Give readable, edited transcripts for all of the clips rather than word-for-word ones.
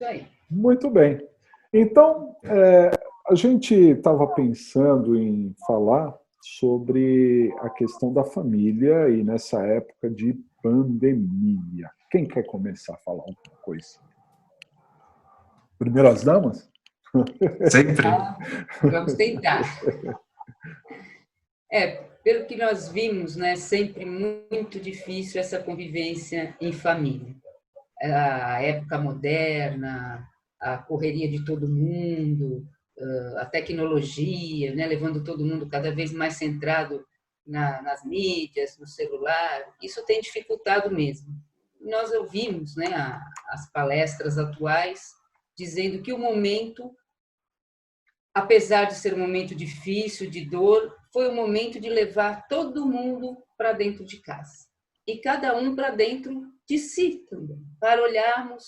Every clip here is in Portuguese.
aí. Muito bem. Então, a gente estava pensando em falar sobre a questão da família e nessa época de pandemia. Quem quer começar a falar alguma coisa? Primeiro as damas? Sempre. Vamos tentar. Pelo que nós vimos, né, sempre muito difícil essa convivência em família. A época moderna, a correria de todo mundo, a tecnologia, né, levando todo mundo cada vez mais centrado nas mídias, no celular, isso tem dificultado mesmo. Nós ouvimos, né, as palestras atuais dizendo que o momento, apesar de ser um momento difícil, de dor, foi o momento de levar todo mundo para dentro de casa. E cada um para dentro de si também, para olharmos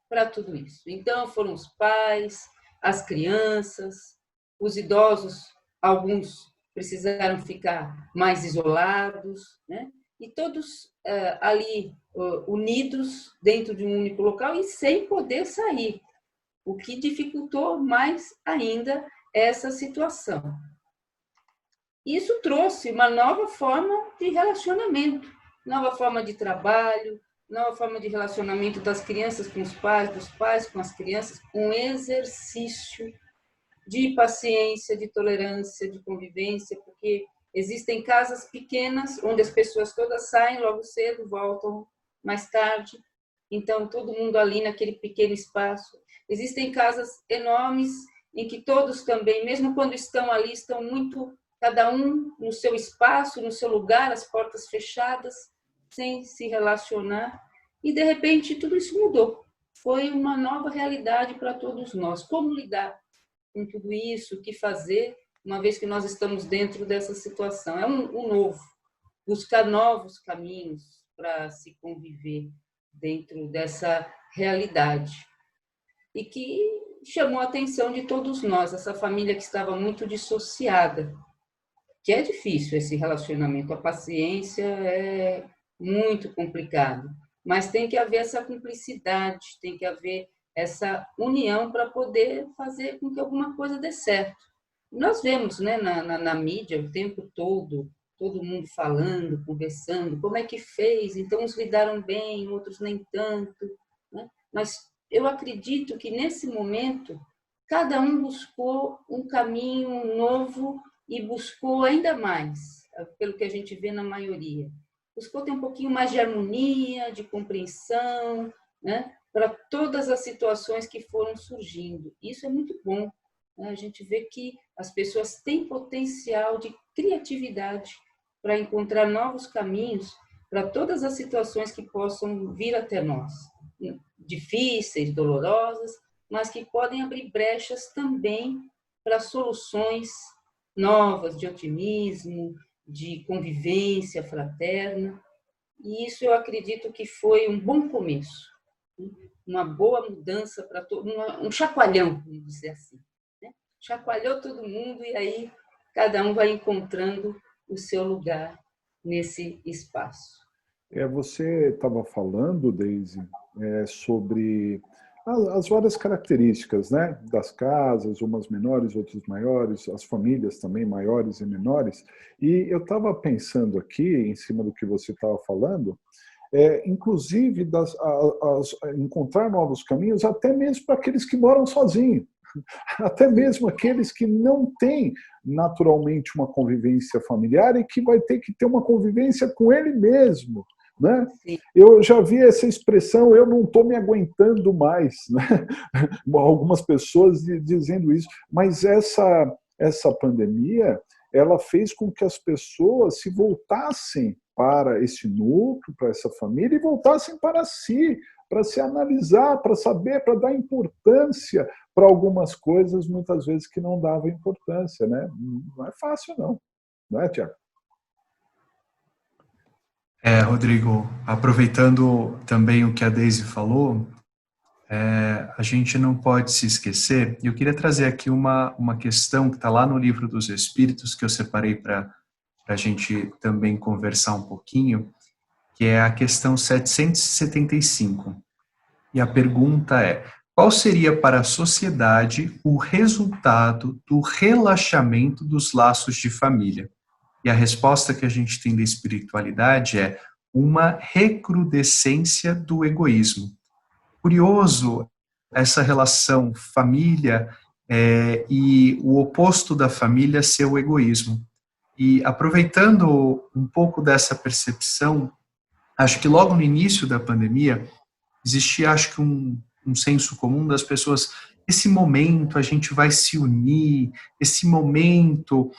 para tudo isso. Então, foram os pais, as crianças, os idosos, alguns precisaram ficar mais isolados, né? E todos ali unidos dentro de um único local e sem poder sair, o que dificultou mais ainda essa situação. Isso trouxe uma nova forma de relacionamento, nova forma de trabalho, nova forma de relacionamento das crianças com os pais, dos pais com as crianças, um exercício de paciência, de tolerância, de convivência, porque existem casas pequenas onde as pessoas todas saem logo cedo, voltam mais tarde, então todo mundo ali naquele pequeno espaço. Existem casas enormes em que todos também, mesmo quando estão ali, estão muito, cada um no seu espaço, no seu lugar, as portas fechadas, sem se relacionar, e de repente tudo isso mudou. Foi uma nova realidade para todos nós. Como lidar com tudo isso, o que fazer, uma vez que nós estamos dentro dessa situação? É um novo, buscar novos caminhos para se conviver dentro dessa realidade. E que chamou a atenção de todos nós, essa família que estava muito dissociada, que é difícil esse relacionamento, a paciência é muito complicado, mas tem que haver essa cumplicidade, tem que haver essa união para poder fazer com que alguma coisa dê certo. Nós vemos, né, na mídia o tempo todo mundo falando, conversando, como é que fez, então uns lidaram bem, outros nem tanto, né? Mas eu acredito que nesse momento cada um buscou um caminho novo e buscou ainda mais, pelo que a gente vê na maioria. Buscou ter um pouquinho mais de harmonia, de compreensão, né, para todas as situações que foram surgindo. Isso é muito bom, né? A gente vê que as pessoas têm potencial de criatividade para encontrar novos caminhos para todas as situações que possam vir até nós, difíceis, dolorosas, mas que podem abrir brechas também para soluções novas, de otimismo, de convivência fraterna. E isso eu acredito que foi um bom começo, uma boa mudança para todo mundo, um chacoalhão, vamos dizer assim, né? Chacoalhou todo mundo e aí cada um vai encontrando o seu lugar nesse espaço. Você estava falando, Deise, sobre as várias características, né, das casas, umas menores, outras maiores, as famílias também maiores e menores, e eu estava pensando aqui, em cima do que você estava falando, inclusive encontrar novos caminhos, até mesmo para aqueles que moram sozinhos, até mesmo aqueles que não têm naturalmente uma convivência familiar e que vai ter que ter uma convivência com ele mesmo. Né? Eu já vi essa expressão, eu não estou me aguentando mais, né? Algumas pessoas dizendo isso, mas essa pandemia, ela fez com que as pessoas se voltassem para esse núcleo, para essa família, e voltassem para si, para se analisar, para saber, para dar importância para algumas coisas, muitas vezes, que não davam importância. Né? Não é fácil, não é, Tiago? Rodrigo, aproveitando também o que a Deise falou, a gente não pode se esquecer, e eu queria trazer aqui uma questão que está lá no Livro dos Espíritos, que eu separei para a gente também conversar um pouquinho, que é a questão 775. E a pergunta é: qual seria para a sociedade o resultado do relaxamento dos laços de família? E a resposta que a gente tem da espiritualidade é uma recrudescência do egoísmo. Curioso essa relação família e o oposto da família ser o egoísmo. E aproveitando um pouco dessa percepção, acho que logo no início da pandemia, existia, acho que um senso comum das pessoas, esse momento a gente vai se unir, esse momento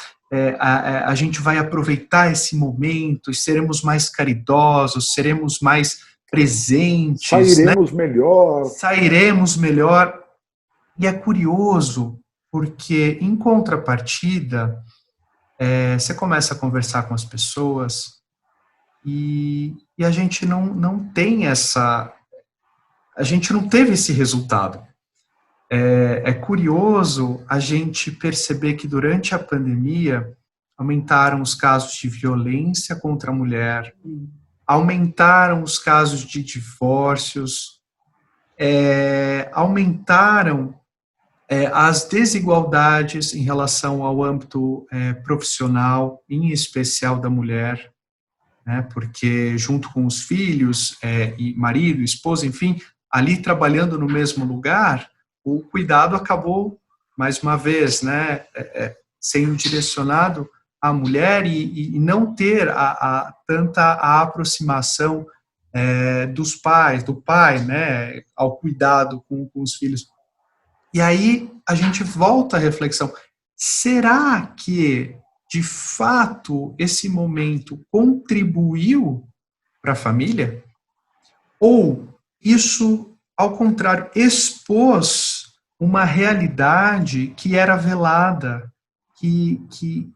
a gente vai aproveitar esse momento e seremos mais caridosos, seremos mais presentes. Sairemos, né? Melhor. Sairemos melhor. E é curioso, porque em contrapartida, você começa a conversar com as pessoas e a gente não tem essa... A gente não teve esse resultado. É curioso a gente perceber que durante a pandemia aumentaram os casos de violência contra a mulher, aumentaram os casos de divórcios, aumentaram as desigualdades em relação ao âmbito profissional, em especial da mulher, né, porque junto com os filhos, e marido, esposa, enfim, ali trabalhando no mesmo lugar, o cuidado acabou, mais uma vez, né, sendo direcionado à mulher e não ter tanta a aproximação dos pais, do pai, né, ao cuidado com os filhos. E aí a gente volta à reflexão, será que, de fato, esse momento contribuiu para a família? Ou isso, ao contrário, expôs uma realidade que era velada, que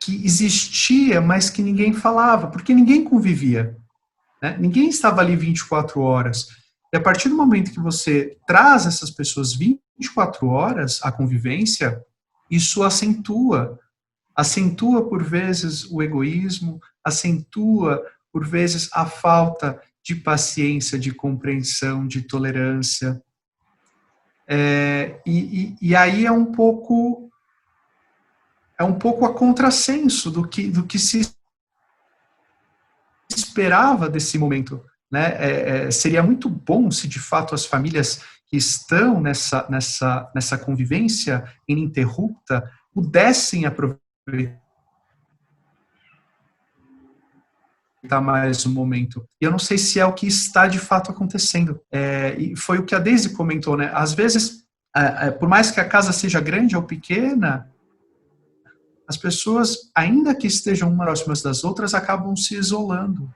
existia, mas que ninguém falava, porque ninguém convivia, né? Ninguém estava ali 24 horas. E a partir do momento que você traz essas pessoas 24 horas à convivência, isso acentua por vezes o egoísmo, acentua por vezes a falta de paciência, de compreensão, de tolerância. E aí é um pouco a contrassenso do que se esperava desse momento, né? Seria muito bom se de fato as famílias que estão nessa convivência ininterrupta pudessem aproveitar mais um momento. E eu não sei se é o que está de fato acontecendo. E foi o que a Daisy comentou, né? Às vezes, por mais que a casa seja grande ou pequena, as pessoas, ainda que estejam umas próximas das outras, acabam se isolando.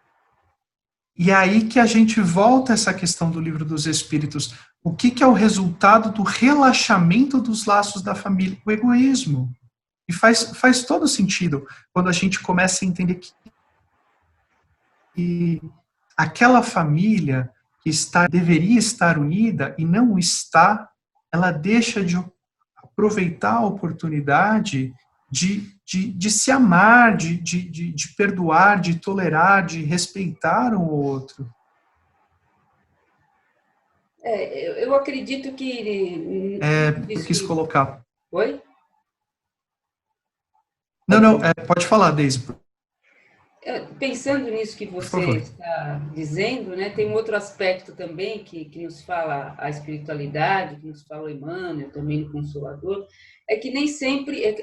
E é aí que a gente volta a essa questão do Livro dos Espíritos. O que é o resultado do relaxamento dos laços da família? O egoísmo. E faz todo sentido quando a gente começa a entender que aquela família que deveria estar unida e não está, ela deixa de aproveitar a oportunidade de se amar, de perdoar, de tolerar, de respeitar o outro. Eu acredito que... eu quis colocar. Oi? Não, pode falar, Deise. Pensando nisso que você está dizendo, né, tem um outro aspecto também que nos fala a espiritualidade, que nos fala o Emmanuel, também o Consolador, é que nem sempre,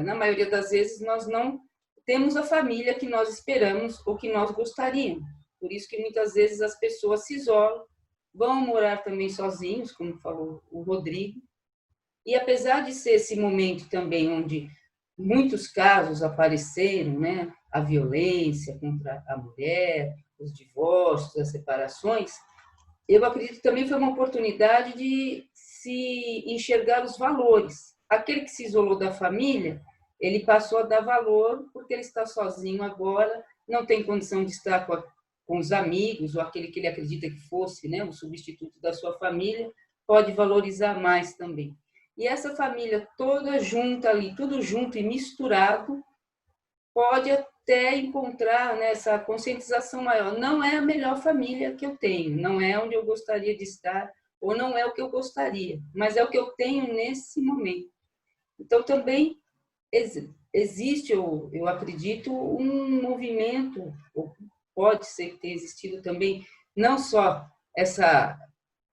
na maioria das vezes, nós não temos a família que nós esperamos ou que nós gostaríamos. Por isso que muitas vezes as pessoas se isolam, vão morar também sozinhos, como falou o Rodrigo, e apesar de ser esse momento também onde muitos casos apareceram, né, a violência contra a mulher, os divórcios, as separações, eu acredito que também foi uma oportunidade de se enxergar os valores. Aquele que se isolou da família, ele passou a dar valor porque ele está sozinho agora, não tem condição de estar com os amigos, ou aquele que ele acredita que fosse, né, o substituto da sua família, pode valorizar mais também. E essa família toda junta ali, tudo junto e misturado, pode até encontrar, né, essa conscientização maior. Não é a melhor família que eu tenho, não é onde eu gostaria de estar, ou não é o que eu gostaria, mas é o que eu tenho nesse momento. Então, também existe, eu acredito, um movimento, ou pode ser que tenha existido também, não só essa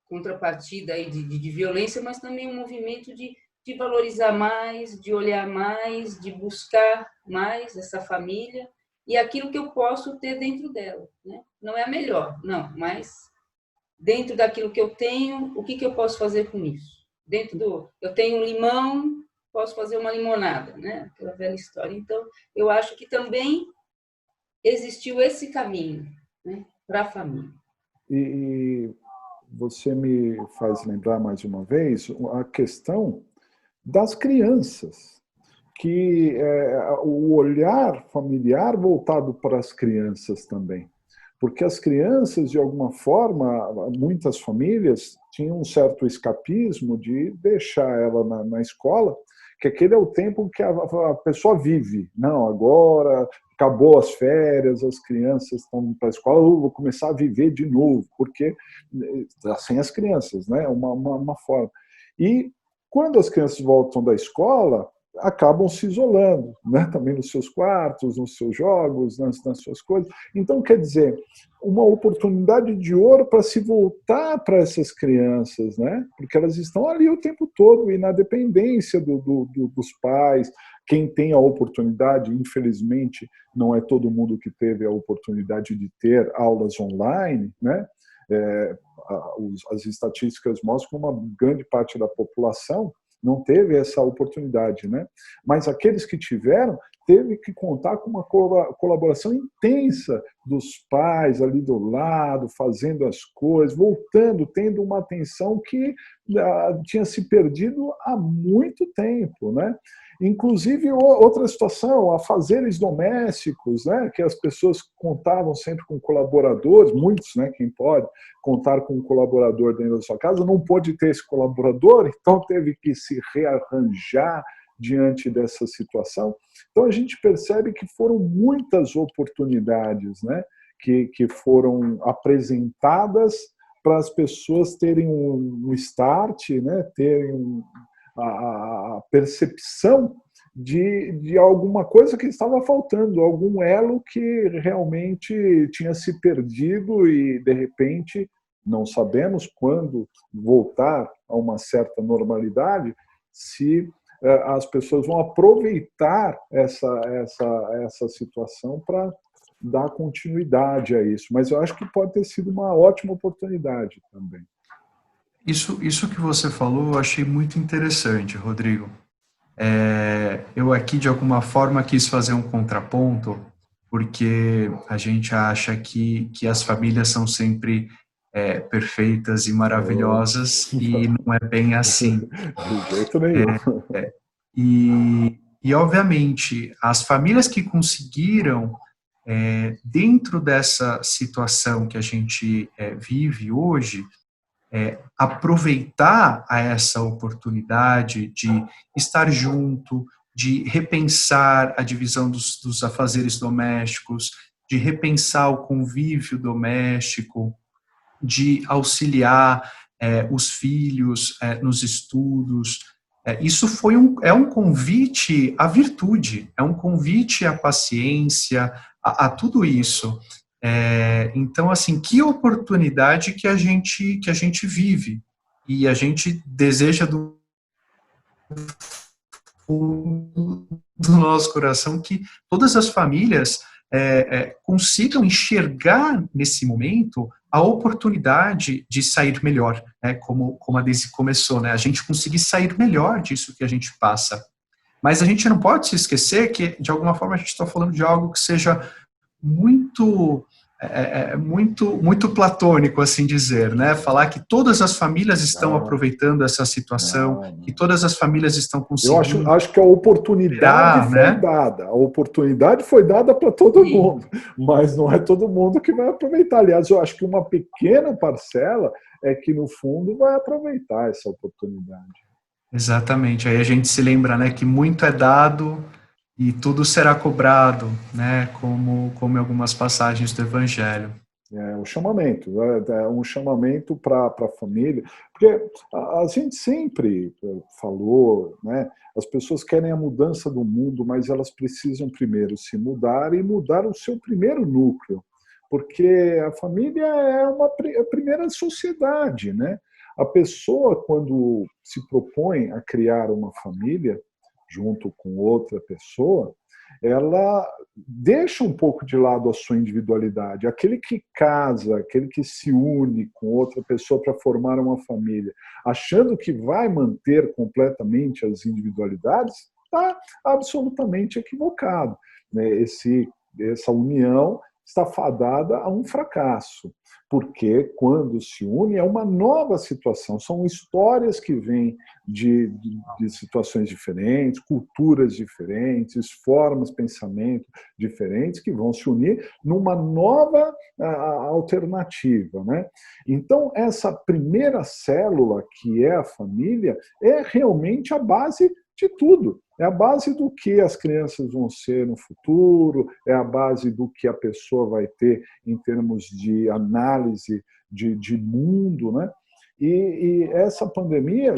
contrapartida aí de violência, mas também um movimento de valorizar mais, de olhar mais, de buscar mais essa família e aquilo que eu posso ter dentro dela, né? Não é a melhor, não, mas dentro daquilo que eu tenho, o que eu posso fazer com isso? Eu tenho um limão, posso fazer uma limonada, né? Aquela velha história. Então, eu acho que também existiu esse caminho, né, para a família. E você me faz lembrar mais uma vez a questão das crianças, que o olhar familiar voltado para as crianças também. Porque as crianças, de alguma forma, muitas famílias tinham um certo escapismo de deixar ela na escola, que aquele é o tempo que a pessoa vive. Não, agora acabou as férias, as crianças estão para a escola, eu vou começar a viver de novo, porque sem as crianças, né? Uma forma. E quando as crianças voltam da escola, acabam se isolando, né? Também nos seus quartos, nos seus jogos, nas suas coisas. Então, quer dizer, uma oportunidade de ouro para se voltar para essas crianças, né? Porque elas estão ali o tempo todo e na dependência dos pais. Quem tem a oportunidade, infelizmente, não é todo mundo que teve a oportunidade de ter aulas online, né? As estatísticas mostram que uma grande parte da população não teve essa oportunidade, né? Mas aqueles que tiveram, teve que contar com uma colaboração intensa dos pais ali do lado, fazendo as coisas, voltando, tendo uma atenção que tinha se perdido há muito tempo, né? Inclusive, outra situação, afazeres domésticos, né, que as pessoas contavam sempre com colaboradores, muitos, né, quem pode contar com um colaborador dentro da sua casa, não pôde ter esse colaborador, então teve que se rearranjar diante dessa situação. Então, a gente percebe que foram muitas oportunidades, né, que foram apresentadas para as pessoas terem um start, né, terem a percepção de alguma coisa que estava faltando, algum elo que realmente tinha se perdido e, de repente, não sabemos quando voltar a uma certa normalidade, se as pessoas vão aproveitar essa situação para dar continuidade a isso. Mas eu acho que pode ter sido uma ótima oportunidade também. Isso que você falou eu achei muito interessante, Rodrigo. Eu aqui, de alguma forma, quis fazer um contraponto, porque a gente acha que as famílias são sempre perfeitas e maravilhosas, e não é bem assim. De jeito nenhum. E, obviamente, as famílias que conseguiram, dentro dessa situação que a gente vive hoje, aproveitar a essa oportunidade de estar junto, de repensar a divisão dos afazeres domésticos, de repensar o convívio doméstico, de auxiliar os filhos nos estudos. Isso é um convite à virtude, é um convite à paciência, a tudo isso. Então, assim, que oportunidade que a gente vive, e a gente deseja do nosso coração que todas as famílias consigam enxergar nesse momento a oportunidade de sair melhor, né? Como a Daisy começou, né? A gente conseguir sair melhor disso que a gente passa. Mas a gente não pode se esquecer que, de alguma forma, a gente está falando de algo que seja muito platônico, assim dizer, né? Falar que todas as famílias estão aproveitando essa situação, que todas as famílias estão conseguindo. Eu acho que a oportunidade foi dada. A oportunidade foi dada para todo mundo, mas não é todo mundo que vai aproveitar. Aliás, eu acho que uma pequena parcela é que, no fundo, vai aproveitar essa oportunidade. Exatamente. Aí a gente se lembra, né, que muito é dado e tudo será cobrado, né, como em algumas passagens do Evangelho. É um chamamento, é um chamamento para a família, porque a gente sempre falou, né? As pessoas querem a mudança do mundo, mas elas precisam primeiro se mudar e mudar o seu primeiro núcleo, porque a família é a primeira sociedade, né? A pessoa, quando se propõe a criar uma família junto com outra pessoa, ela deixa um pouco de lado a sua individualidade. Aquele que casa, aquele que se une com outra pessoa para formar uma família, achando que vai manter completamente as individualidades, está absolutamente equivocado, né? Essa união está fadada a um fracasso, porque quando se une é uma nova situação, são histórias que vêm de situações diferentes, culturas diferentes, formas de pensamento diferentes, que vão se unir numa nova alternativa, né? Então, essa primeira célula, que é a família, é realmente a base de tudo. É a base do que as crianças vão ser no futuro, é a base do que a pessoa vai ter em termos de análise de mundo, né? E essa pandemia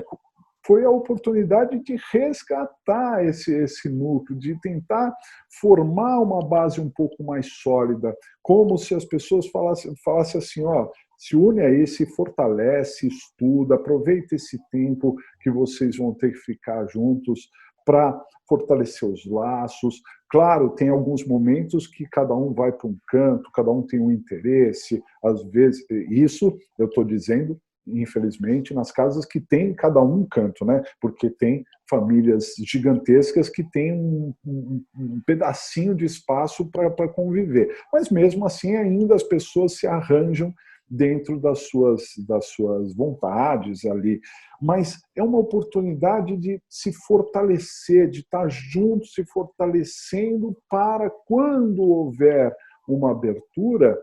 foi a oportunidade de resgatar esse núcleo, de tentar formar uma base um pouco mais sólida, como se as pessoas falassem assim, ó, se une aí, se fortalece, estuda, aproveita esse tempo que vocês vão ter que ficar juntos para fortalecer os laços. Claro, tem alguns momentos que cada um vai para um canto, cada um tem um interesse, às vezes, isso eu estou dizendo, infelizmente, nas casas que tem cada um canto, né? Porque tem famílias gigantescas que têm um pedacinho de espaço para conviver. Mas mesmo assim, ainda as pessoas se arranjam dentro das suas vontades ali. Mas é uma oportunidade de se fortalecer, de estar junto, se fortalecendo para quando houver uma abertura,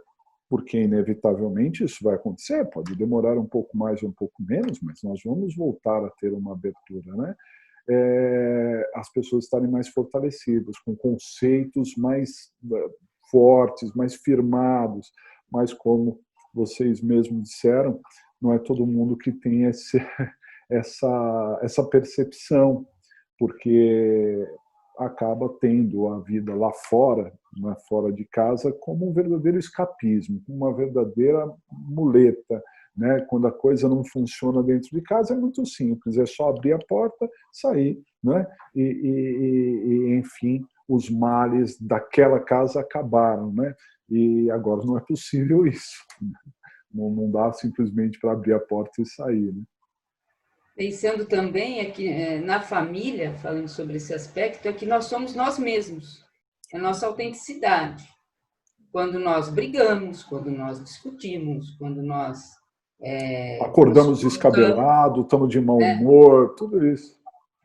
porque inevitavelmente isso vai acontecer, pode demorar um pouco mais ou um pouco menos, mas nós vamos voltar a ter uma abertura, né? As pessoas estarem mais fortalecidas, com conceitos mais fortes, mais firmados, mas como vocês mesmos disseram, não é todo mundo que tem essa percepção, porque acaba tendo a vida lá fora, né, fora de casa, como um verdadeiro escapismo, uma verdadeira muleta. Né? Quando a coisa não funciona dentro de casa, é muito simples, é só abrir a porta, sair, né? Enfim, os males daquela casa acabaram, né? E agora não é possível isso. Não dá simplesmente para abrir a porta e sair, né? Pensando também aqui na família, falando sobre esse aspecto, é que nós somos nós mesmos, é a nossa autenticidade. Quando nós brigamos, quando nós discutimos, quando nós acordamos descabelados, estamos de mau humor, tudo isso.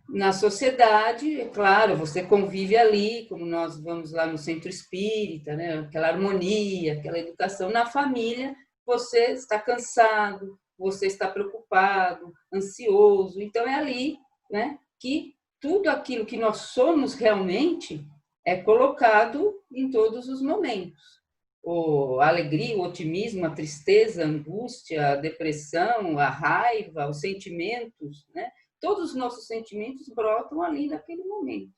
Na sociedade, é claro, você convive ali, como nós vamos lá no centro espírita, né? Aquela harmonia, aquela educação. Na família, você está cansado, você está preocupado, ansioso. Então, é ali, né, que tudo aquilo que nós somos realmente é colocado em todos os momentos. A alegria, o otimismo, a tristeza, a angústia, a depressão, a raiva, os sentimentos, né? Todos os nossos sentimentos brotam ali naquele momento.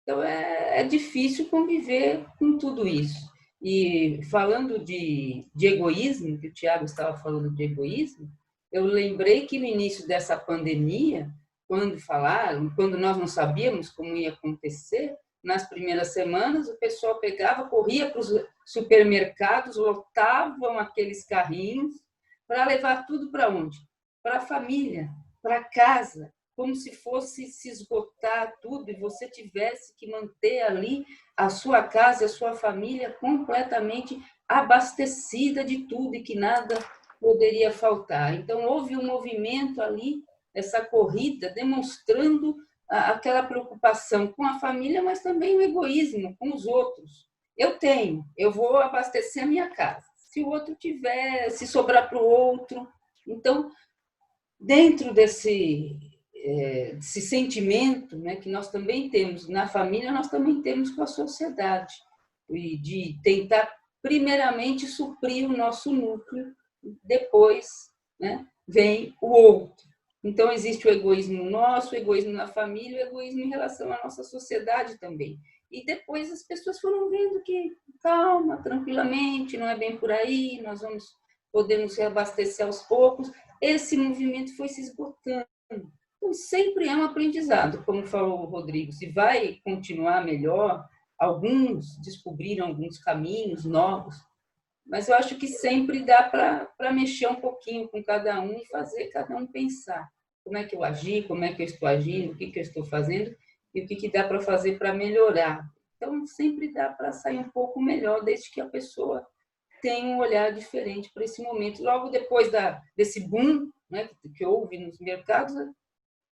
Então, é difícil conviver com tudo isso. E falando de egoísmo, que o Tiago estava falando de egoísmo, eu lembrei que no início dessa pandemia, quando nós não sabíamos como ia acontecer, nas primeiras semanas, o pessoal pegava, corria para os supermercados, lotavam aqueles carrinhos para levar tudo para onde? Para a família, para casa, como se fosse se esgotar tudo e você tivesse que manter ali a sua casa, a sua família completamente abastecida de tudo e que nada poderia faltar. Então, houve um movimento ali, essa corrida, demonstrando aquela preocupação com a família, mas também o egoísmo com os outros. Eu vou abastecer a minha casa. Se o outro tiver, se sobrar para o outro. Então, dentro desse sentimento, né, que nós também temos na família, nós também temos com a sociedade, e de tentar primeiramente, suprir o nosso núcleo, depois, né, vem o outro. Então, existe o egoísmo nosso, o egoísmo na família, o egoísmo em relação à nossa sociedade também. E depois as pessoas foram vendo que, calma, tranquilamente, não é bem por aí, podemos reabastecer aos poucos. Esse movimento foi se esgotando. Então, sempre é um aprendizado, como falou o Rodrigo. Se vai continuar melhor, alguns descobriram alguns caminhos novos, mas eu acho que sempre dá para mexer um pouquinho com cada um e fazer cada um pensar. Como é que eu agi, como é que eu estou agindo, o que eu estou fazendo e o que dá para fazer para melhorar. Então, sempre dá para sair um pouco melhor, desde que a pessoa tenha um olhar diferente para esse momento. Logo depois desse boom, né, que houve nos mercados,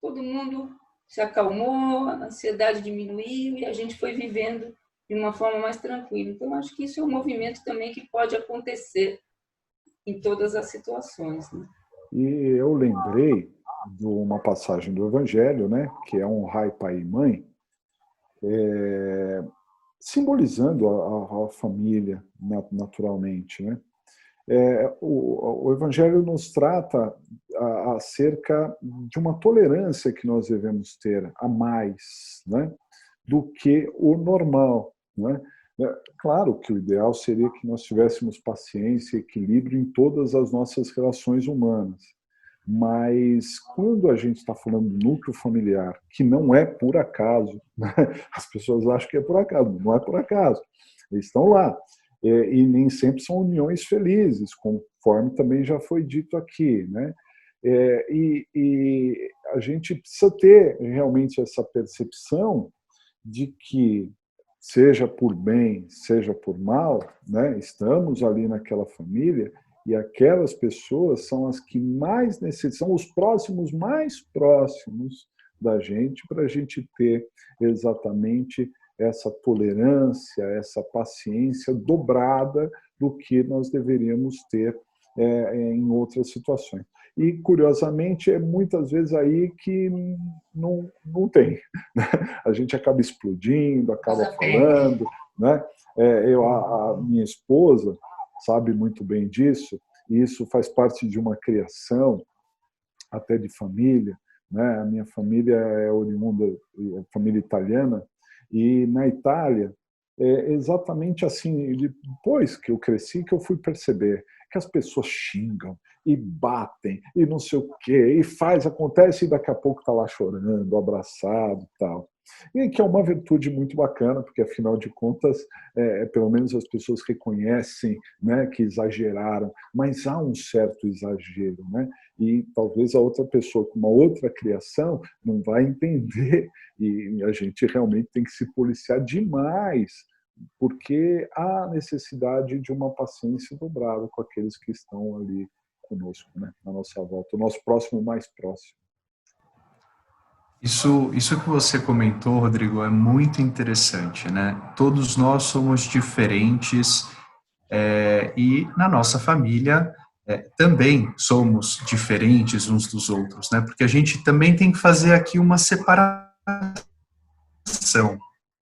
todo mundo se acalmou, a ansiedade diminuiu e a gente foi vivendo de uma forma mais tranquila. Então, acho que isso é um movimento também que pode acontecer em todas as situações, né? E eu lembrei de uma passagem do Evangelho, né, que é honrai pai e mãe, simbolizando a família, naturalmente, né? O Evangelho nos trata acerca de uma tolerância que nós devemos ter a mais, né, do que o normal, né? Claro que o ideal seria que nós tivéssemos paciência e equilíbrio em todas as nossas relações humanas, mas quando a gente está falando do núcleo familiar, que não é por acaso, né? As pessoas acham que é por acaso, não é por acaso, eles estão lá. E nem sempre são uniões felizes, conforme também já foi dito aqui, né? E a gente precisa ter realmente essa percepção de que, seja por bem, seja por mal, né, estamos ali naquela família e aquelas pessoas são as que mais necessitam, são os próximos mais próximos da gente, para a gente ter exatamente essa tolerância, essa paciência dobrada do que nós deveríamos ter em outras situações. E, curiosamente, é muitas vezes aí que não tem. Né? A gente acaba explodindo, acaba falando. Né? A minha esposa sabe muito bem disso, e isso faz parte de uma criação, até de família. Né? A minha família é oriunda, família italiana, e na Itália, é exatamente assim, depois que eu cresci, que eu fui perceber que as pessoas xingam e batem e não sei o quê, e acontece e daqui a pouco está lá chorando, abraçado e tal. E que é uma virtude muito bacana, porque afinal de contas, pelo menos as pessoas reconhecem, né, que exageraram, mas há um certo exagero, né? E talvez a outra pessoa com uma outra criação não vai entender, e a gente realmente tem que se policiar demais, porque há necessidade de uma paciência dobrada com aqueles que estão ali conosco, né, na nossa volta, o nosso próximo mais próximo. Isso que você comentou, Rodrigo, é muito interessante, né? Todos nós somos diferentes e na nossa família também somos diferentes uns dos outros, né? Porque a gente também tem que fazer aqui uma separação.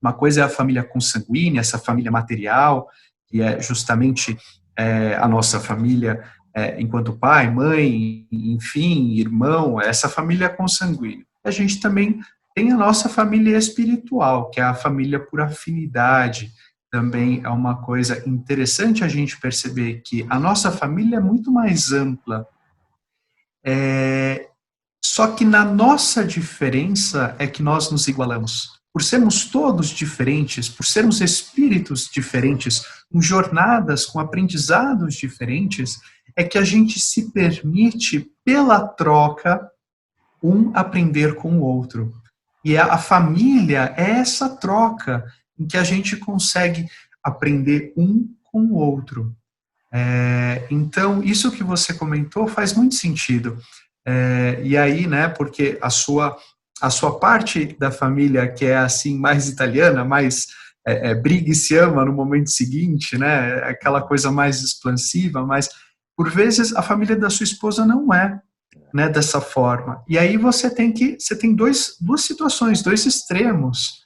Uma coisa é a família consanguínea, essa família material, que é justamente a nossa família enquanto pai, mãe, enfim, irmão, essa família consanguínea. A gente também tem a nossa família espiritual, que é a família por afinidade. Também é uma coisa interessante a gente perceber que a nossa família é muito mais ampla. Só que na nossa diferença é que nós nos igualamos. Por sermos todos diferentes, por sermos espíritos diferentes, com jornadas, com aprendizados diferentes, é que a gente se permite, pela troca, um aprender com o outro. E a família é essa troca em que a gente consegue aprender um com o outro. Então, isso que você comentou faz muito sentido. E aí, né, porque a sua parte da família, que é assim, mais italiana, mais briga e se ama no momento seguinte, né, aquela coisa mais expansiva, mas por vezes a família da sua esposa não é, né, dessa forma. E aí você tem duas situações, dois extremos.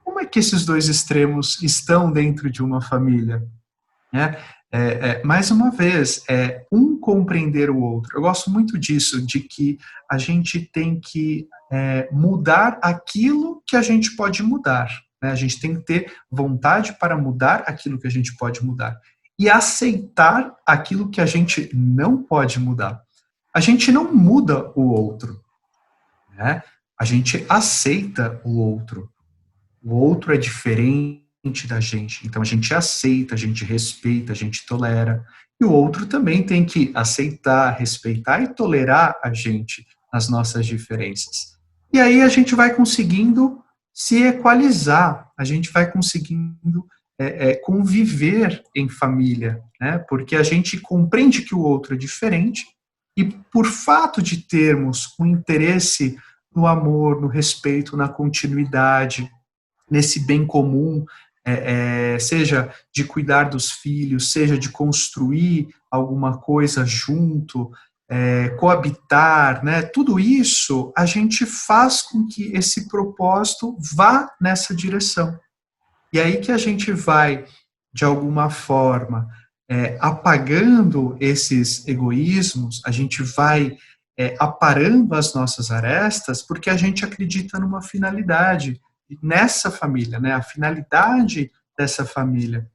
Como é que esses dois extremos estão dentro de uma família? né? Mais uma vez, um compreender o outro. Eu gosto muito disso, de que a gente tem que mudar aquilo que a gente pode mudar, né? A gente tem que ter vontade para mudar aquilo que a gente pode mudar e aceitar aquilo que a gente não pode mudar. A gente não muda o outro, né? A gente aceita o outro. O outro é diferente da gente, então a gente aceita, a gente respeita, a gente tolera. E o outro também tem que aceitar, respeitar e tolerar a gente nas nossas diferenças. E aí a gente vai conseguindo se equalizar, a gente vai conseguindo conviver em família, né? Porque a gente compreende que o outro é diferente e por fato de termos um interesse no amor, no respeito, na continuidade, nesse bem comum, seja de cuidar dos filhos, seja de construir alguma coisa junto, coabitar, né? Tudo isso a gente faz com que esse propósito vá nessa direção. E aí que a gente vai, de alguma forma, apagando esses egoísmos, a gente vai aparando as nossas arestas, porque a gente acredita numa finalidade nessa família, né? A finalidade dessa família.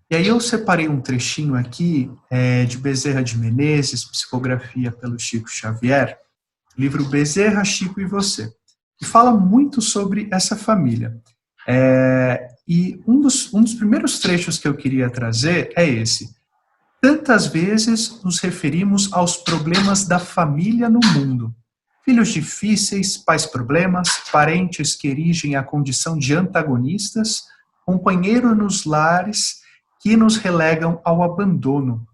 E aí eu separei um trechinho aqui de Bezerra de Menezes, psicografia pelo Chico Xavier, livro Bezerra, Chico e Você, que fala muito sobre essa família. E um dos primeiros trechos que eu queria trazer é esse. Tantas vezes nos referimos aos problemas da família no mundo. Filhos difíceis, pais problemas, parentes que erigem a condição de antagonistas, companheiros nos lares que nos relegam ao abandono.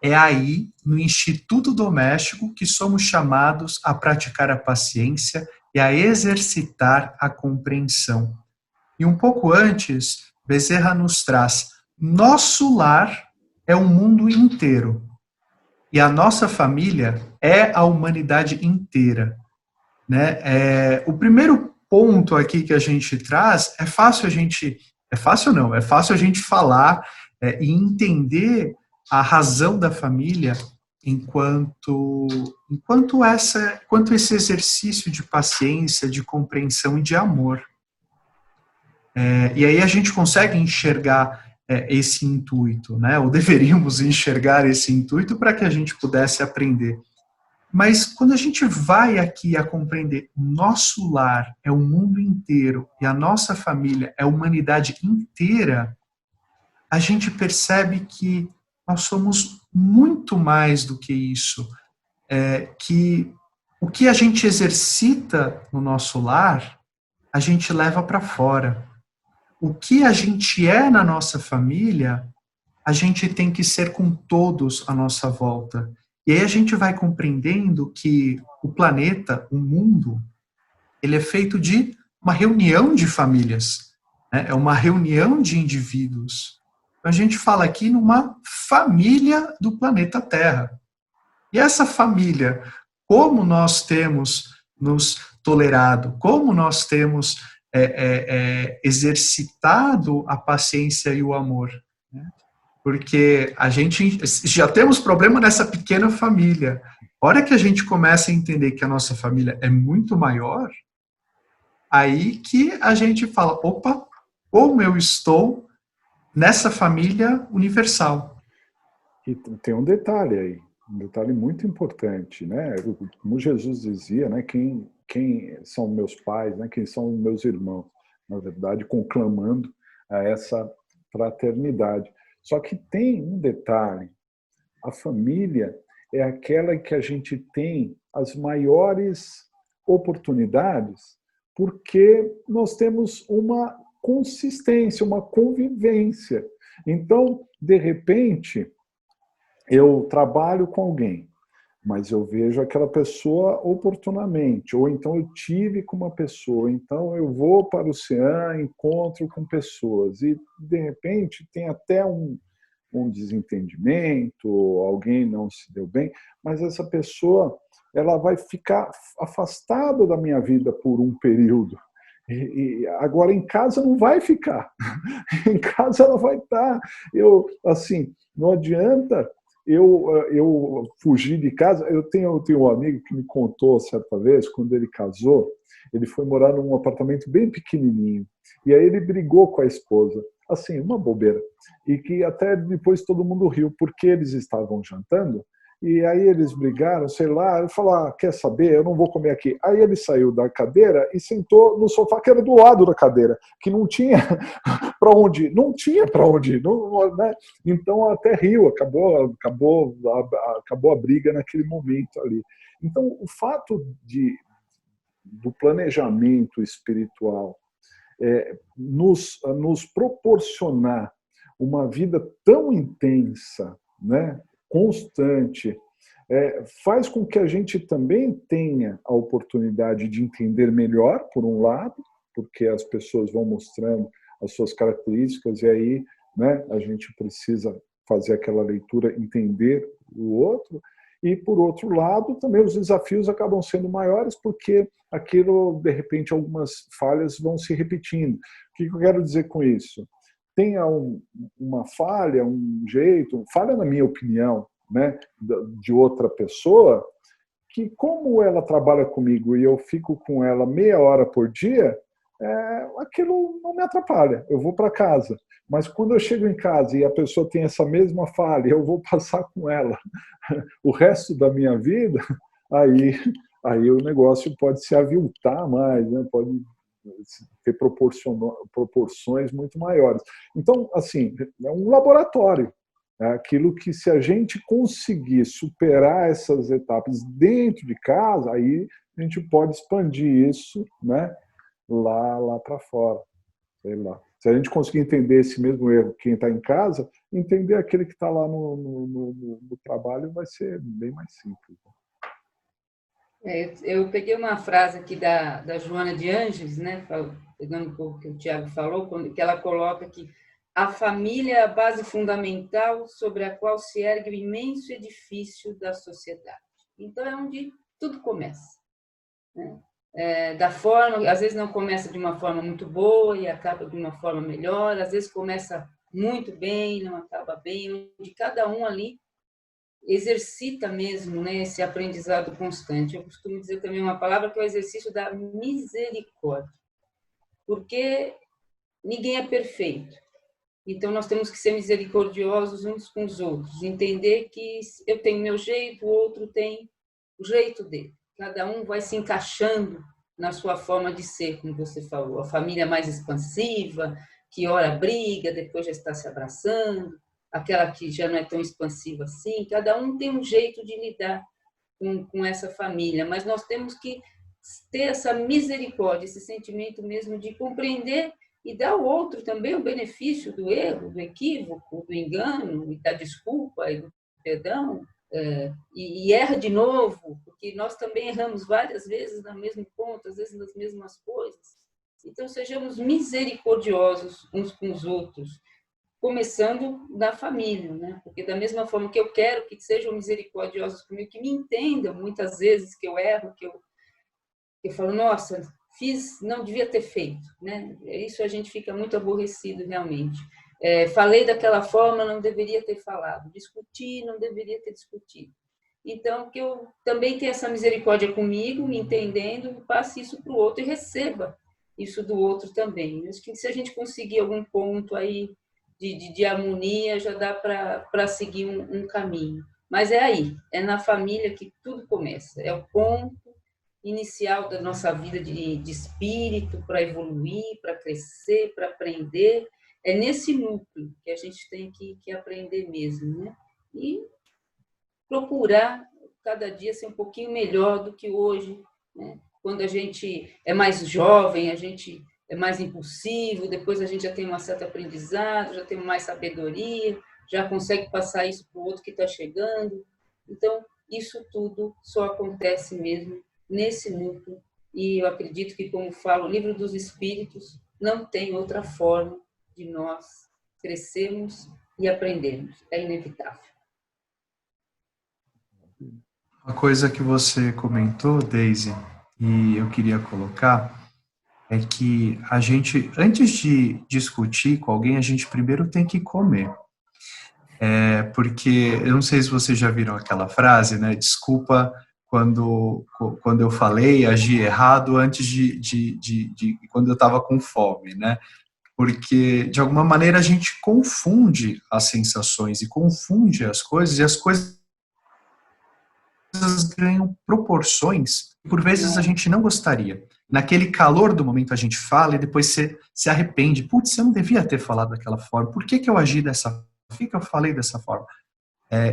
É aí, no instituto doméstico, que somos chamados a praticar a paciência e a exercitar a compreensão. E um pouco antes, Bezerra nos traz: nosso lar é o mundo inteiro. E a nossa família é a humanidade inteira, né? O primeiro ponto aqui que a gente traz é fácil a gente falar e entender a razão da família enquanto esse exercício de paciência, de compreensão e de amor. E aí a gente consegue enxergar esse intuito, né? Ou deveríamos enxergar esse intuito para que a gente pudesse aprender. Mas quando a gente vai aqui a compreender nosso lar é o mundo inteiro e a nossa família é a humanidade inteira, a gente percebe que nós somos muito mais do que isso. Que o que a gente exercita no nosso lar, a gente leva para fora. O que a gente é na nossa família, a gente tem que ser com todos à nossa volta. E aí a gente vai compreendendo que o planeta, o mundo, ele é feito de uma reunião de famílias, né? É uma reunião de indivíduos. Então a gente fala aqui numa família do planeta Terra. E essa família, como nós temos nos tolerado, como nós temos exercitado a paciência e o amor, né? Porque a gente já temos problema nessa pequena família. A hora que a gente começa a entender que a nossa família é muito maior, aí que a gente fala, opa, como eu estou nessa família universal. E tem um detalhe aí, um detalhe muito importante, né? Como Jesus dizia, né? Quem são meus pais, né? Quem são meus irmãos? Na verdade, conclamando a essa fraternidade. Só que tem um detalhe, a família é aquela em que a gente tem as maiores oportunidades porque nós temos uma consistência, uma convivência. Então, de repente, eu trabalho com alguém, mas eu vejo aquela pessoa oportunamente, ou então eu tive com uma pessoa, então eu vou para o CEAM, encontro com pessoas, e de repente tem até um desentendimento, alguém não se deu bem, mas essa pessoa ela vai ficar afastada da minha vida por um período. E agora em casa não vai ficar. Em casa ela vai estar. Eu, assim, não adianta eu fugir de casa. Eu tenho um amigo que me contou certa vez, quando ele casou, ele foi morar num apartamento bem pequenininho. E aí ele brigou com a esposa. Assim, uma bobeira. E que até depois todo mundo riu, porque eles estavam jantando. E aí eles brigaram, sei lá, ele falou, quer saber, eu não vou comer aqui. Aí ele saiu da cadeira e sentou no sofá que era do lado da cadeira, que não tinha para onde ir. Não tinha para onde ir. Não, né? Então até riu, acabou a briga naquele momento ali. Então o fato do planejamento espiritual nos proporcionar uma vida tão intensa, né, constante, faz com que a gente também tenha a oportunidade de entender melhor, por um lado, porque as pessoas vão mostrando as suas características e aí, né, a gente precisa fazer aquela leitura, entender o outro, e por outro lado, também os desafios acabam sendo maiores porque aquilo, de repente, algumas falhas vão se repetindo. O que eu quero dizer com isso? Tenha uma falha, falha na minha opinião, né, de outra pessoa, que como ela trabalha comigo e eu fico com ela meia hora por dia, aquilo não me atrapalha, eu vou para casa. Mas quando eu chego em casa e a pessoa tem essa mesma falha, eu vou passar com ela o resto da minha vida, aí o negócio pode se aviltar mais, né? Pode ter proporções muito maiores. Então, assim, é um laboratório. É aquilo que, se a gente conseguir superar essas etapas dentro de casa, aí a gente pode expandir isso, né, lá para fora. Sei lá. Se a gente conseguir entender esse mesmo erro, quem está em casa, entender aquele que está lá no trabalho vai ser bem mais simples. Eu peguei uma frase aqui da Joana de Ângeles, né, pegando um pouco o que o Tiago falou, que ela coloca que a família é a base fundamental sobre a qual se ergue o imenso edifício da sociedade. Então, é onde tudo começa, né? Da forma, às vezes não começa de uma forma muito boa e acaba de uma forma melhor, às vezes começa muito bem, não acaba bem, onde cada um ali exercita mesmo, né, esse aprendizado constante. Eu costumo dizer também uma palavra que é o exercício da misericórdia, porque ninguém é perfeito. Então, nós temos que ser misericordiosos uns com os outros, entender que eu tenho meu jeito, o outro tem o jeito dele. Cada um vai se encaixando na sua forma de ser, como você falou. A família mais expansiva, que ora briga, depois já está se abraçando, aquela que já não é tão expansiva assim. Cada um tem um jeito de lidar com essa família, mas nós temos que ter essa misericórdia, esse sentimento mesmo de compreender e dar ao outro também o benefício do erro, do equívoco, do engano, e da desculpa e do perdão, e erra de novo, porque nós também erramos várias vezes no mesmo ponto, às vezes nas mesmas coisas. Então, sejamos misericordiosos uns com os outros, começando da família, né? Porque da mesma forma que eu quero que sejam misericordiosos comigo, que me entendam muitas vezes que eu erro, que eu falo, nossa, não devia ter feito, né? Isso a gente fica muito aborrecido realmente. Falei daquela forma, não deveria ter falado. Discuti, não deveria ter discutido. Então, que eu também tenha essa misericórdia comigo, me entendendo, passe isso para o outro e receba isso do outro também. Acho que se a gente conseguir algum ponto aí de harmonia, já dá para seguir um caminho. Mas aí, é na família que tudo começa. É o ponto inicial da nossa vida de espírito, para evoluir, para crescer, para aprender. É nesse núcleo que a gente tem que aprender mesmo, né? E procurar cada dia ser um pouquinho melhor do que hoje, né? Quando a gente é mais jovem, a gente é mais impulsivo, depois a gente já tem um certo aprendizado, já tem mais sabedoria, já consegue passar isso para o outro que está chegando. Então, isso tudo só acontece mesmo nesse núcleo, e eu acredito que, como fala o Livro dos Espíritos, não tem outra forma de nós crescermos e aprendermos. É inevitável. Uma coisa que você comentou, Daisy, e eu queria colocar, é que a gente, antes de discutir com alguém, a gente primeiro tem que comer. Porque, eu não sei se vocês já viram aquela frase, né? Desculpa quando eu falei, agi errado antes de quando eu estava com fome, né? Porque, de alguma maneira, a gente confunde as sensações e confunde as coisas, e as coisas ganham proporções que, por vezes, a gente não gostaria. Naquele calor do momento, a gente fala e depois você se arrepende. Putz, eu não devia ter falado daquela forma. Por que eu agi dessa forma? Por que eu falei dessa forma?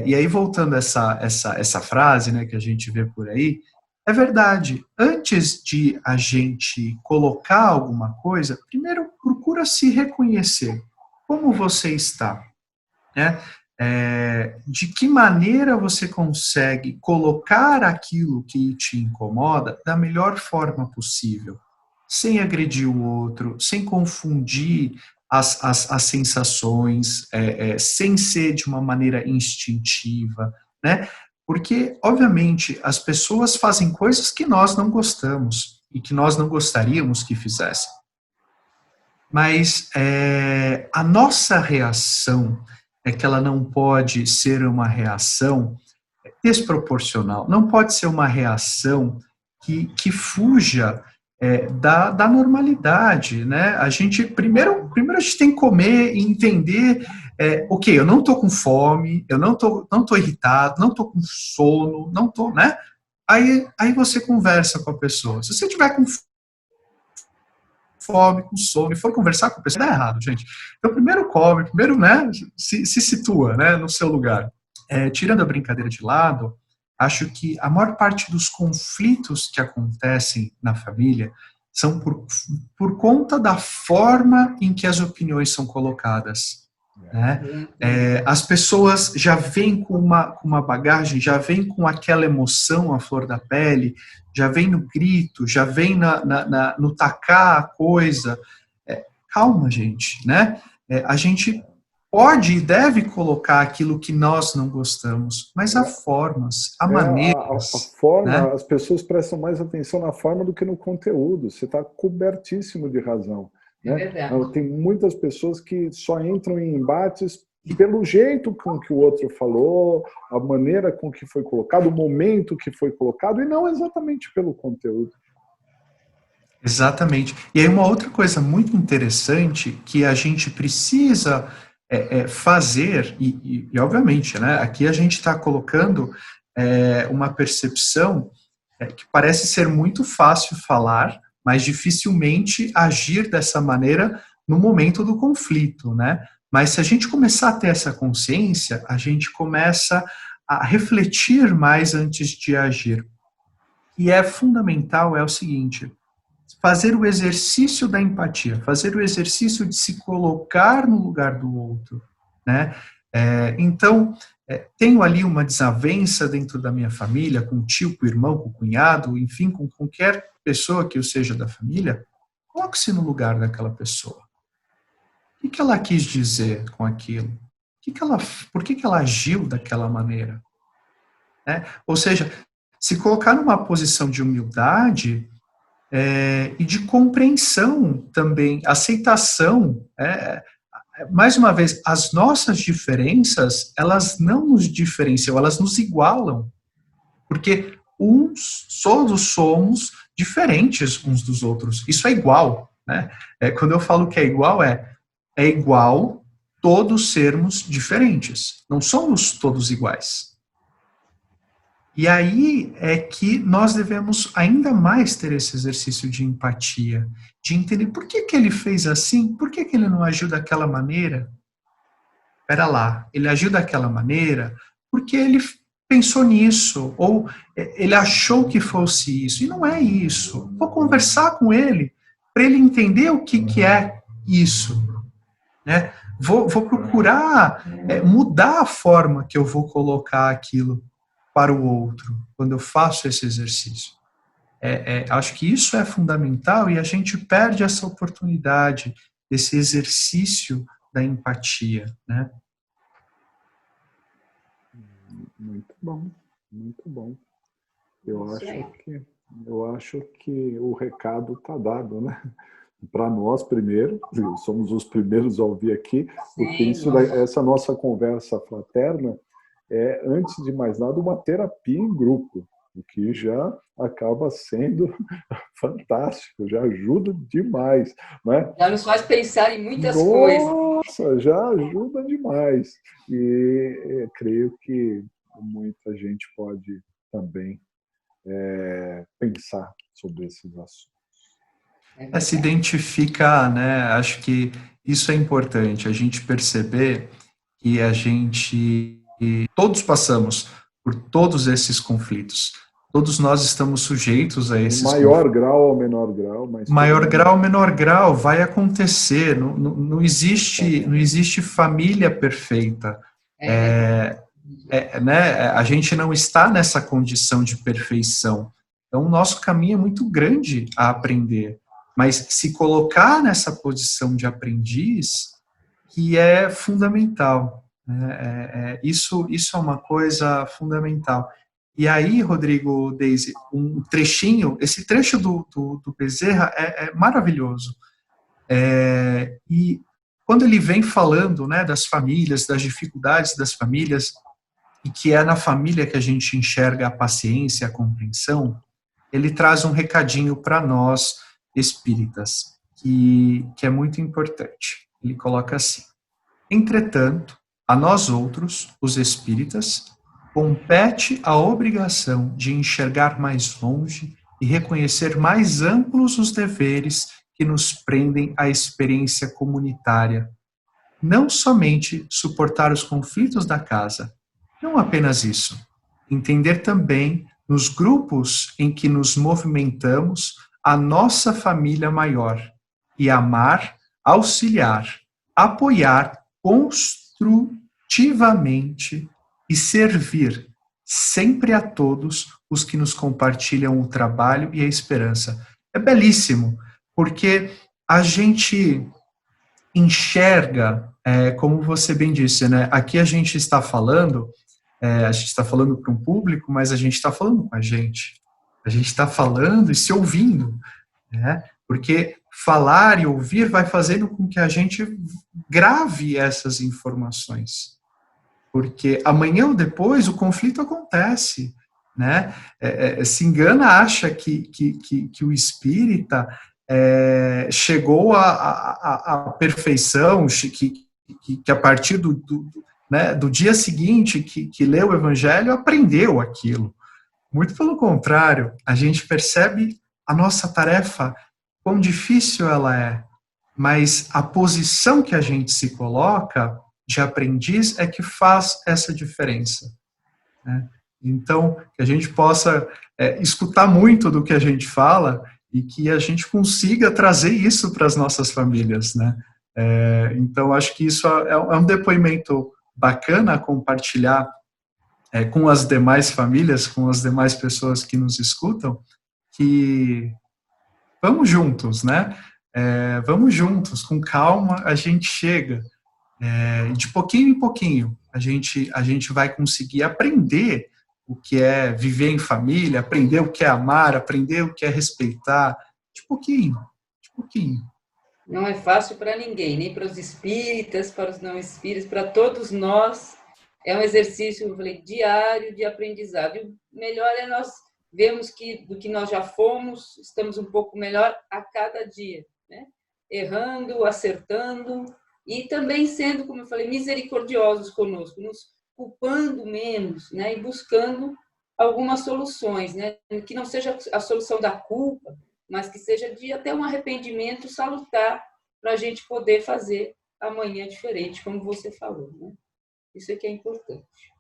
E aí, voltando a essa frase, né, que a gente vê por aí, é verdade. Antes de a gente colocar alguma coisa, primeiro procura se reconhecer. Como você está? Né? De que maneira você consegue colocar aquilo que te incomoda da melhor forma possível, sem agredir o outro, sem confundir as sensações, sem ser de uma maneira instintiva, né? Porque, obviamente, as pessoas fazem coisas que nós não gostamos e que nós não gostaríamos que fizessem. Mas a nossa reação é que ela não pode ser uma reação desproporcional, não pode ser uma reação que fuja da normalidade, né? A gente, primeiro a gente tem que comer e entender, ok, eu não estou com fome, eu não tô irritado, não estou com sono, não estou, né? Aí você conversa com a pessoa. Se você tiver com fome, com sono, e for conversar com a pessoa, dá errado, gente. Então, primeiro come, primeiro, né, se situa, né, no seu lugar. Tirando a brincadeira de lado, acho que a maior parte dos conflitos que acontecem na família são por conta da forma em que as opiniões são colocadas. Né? As pessoas já vêm com uma bagagem, já vêm com aquela emoção à flor da pele, já vem no grito, já vem no tacar a coisa. Calma, gente, né? A gente pode e deve colocar aquilo que nós não gostamos, mas há formas, há A maneiras, forma, né? as pessoas prestam mais atenção na forma do que no conteúdo. Você está cobertíssimo de razão. É Né? verdade. Tem muitas pessoas que só entram em embates pelo jeito com que o outro falou, a maneira com que foi colocado, o momento que foi colocado, e não exatamente pelo conteúdo. Exatamente. E aí uma outra coisa muito interessante que a gente precisa fazer, e obviamente, né, aqui a gente está colocando uma percepção que parece ser muito fácil falar, mas dificilmente agir dessa maneira no momento do conflito, né? Mas se a gente começar a ter essa consciência, a gente começa a refletir mais antes de agir. E é fundamental, é o seguinte, fazer o exercício da empatia, fazer o exercício de se colocar no lugar do outro, né? Então, tenho ali uma desavença dentro da minha família, com o tio, com o irmão, com o cunhado, enfim, com qualquer pessoa que eu seja da família, coloque-se no lugar daquela pessoa. O que ela quis dizer com aquilo? Por que ela agiu daquela maneira? Né? Ou seja, se colocar numa posição de humildade e de compreensão também, aceitação. Mais uma vez, as nossas diferenças, elas não nos diferenciam, elas nos igualam, porque todos somos diferentes uns dos outros. Isso é igual, né? Quando eu falo que é igual todos sermos diferentes. Não somos todos iguais. E aí é que nós devemos ainda mais ter esse exercício de empatia, de entender por que ele fez assim, por que ele não agiu daquela maneira. Espera lá, ele agiu daquela maneira porque ele pensou nisso, ou ele achou que fosse isso, e não é isso. Vou conversar com ele para ele entender o que é isso. Né? Vou procurar mudar a forma que eu vou colocar aquilo para o outro, quando eu faço esse exercício. Acho que isso é fundamental e a gente perde essa oportunidade, esse exercício da empatia, né? Muito bom, muito bom. Eu Isso acho aí. que Eu acho que o recado está dado, né? Para nós primeiro, somos os primeiros a ouvir aqui, porque essa nossa conversa fraterna é, antes de mais nada, uma terapia em grupo, o que já acaba sendo fantástico, já ajuda demais, né? Já nos faz pensar em muitas coisas. Nossa, já ajuda demais. E creio que muita gente pode também pensar sobre esses assuntos. Se identificar, né? Acho que isso é importante, a gente perceber que todos passamos por todos esses conflitos. Todos nós estamos sujeitos a esses maior grau ou menor grau, mas maior grau ou menor grau vai acontecer. Não existe família perfeita. Né? A gente não está nessa condição de perfeição. Então, o nosso caminho é muito grande a aprender. Mas se colocar nessa posição de aprendiz, que é fundamental. Né? Isso é uma coisa fundamental. E aí, Rodrigo, Deise, um trechinho, esse trecho do Bezerra é maravilhoso. E quando ele vem falando, né, das famílias, das dificuldades das famílias, e que é na família que a gente enxerga a paciência, a compreensão, ele traz um recadinho para nós, espíritas, que é muito importante. Ele coloca assim: entretanto, a nós outros, os espíritas, compete a obrigação de enxergar mais longe e reconhecer mais amplos os deveres que nos prendem à experiência comunitária. Não somente suportar os conflitos da casa, não apenas isso. Entender também, nos grupos em que nos movimentamos, a nossa família maior e amar, auxiliar, apoiar construtivamente e servir sempre a todos os que nos compartilham o trabalho e a esperança. É belíssimo, porque a gente enxerga, como você bem disse, né? Aqui a gente está falando para um público, mas a gente está falando com a gente. A gente está falando e se ouvindo, né? Porque falar e ouvir vai fazendo com que a gente grave essas informações. Porque amanhã ou depois o conflito acontece, né? Se engana, acha que o espírita chegou à perfeição, que a partir né, do dia seguinte que leu o evangelho, aprendeu aquilo. Muito pelo contrário, a gente percebe a nossa tarefa, quão difícil ela é, mas a posição que a gente se coloca de aprendiz é que faz essa diferença. Né? Então, que a gente possa escutar muito do que a gente fala e que a gente consiga trazer isso para as nossas famílias. Né? Então, acho que isso é um depoimento bacana a compartilhar com as demais famílias, com as demais pessoas que nos escutam, que vamos juntos, né? Vamos juntos, com calma a gente chega. De pouquinho em pouquinho a gente vai conseguir aprender o que é viver em família, aprender o que é amar, aprender o que é respeitar, de pouquinho, de pouquinho. Não é fácil para ninguém, nem para os espíritas, para os não espíritas, para todos nós. É um exercício, eu falei, diário de aprendizado. E o melhor é nós vermos que do que nós já fomos, estamos um pouco melhor a cada dia, né? Errando, acertando e também sendo, como eu falei, misericordiosos conosco, nos culpando menos, né? E buscando algumas soluções, né? Que não seja a solução da culpa, mas que seja de até um arrependimento salutar para a gente poder fazer amanhã diferente, como você falou, né? Isso é que é importante.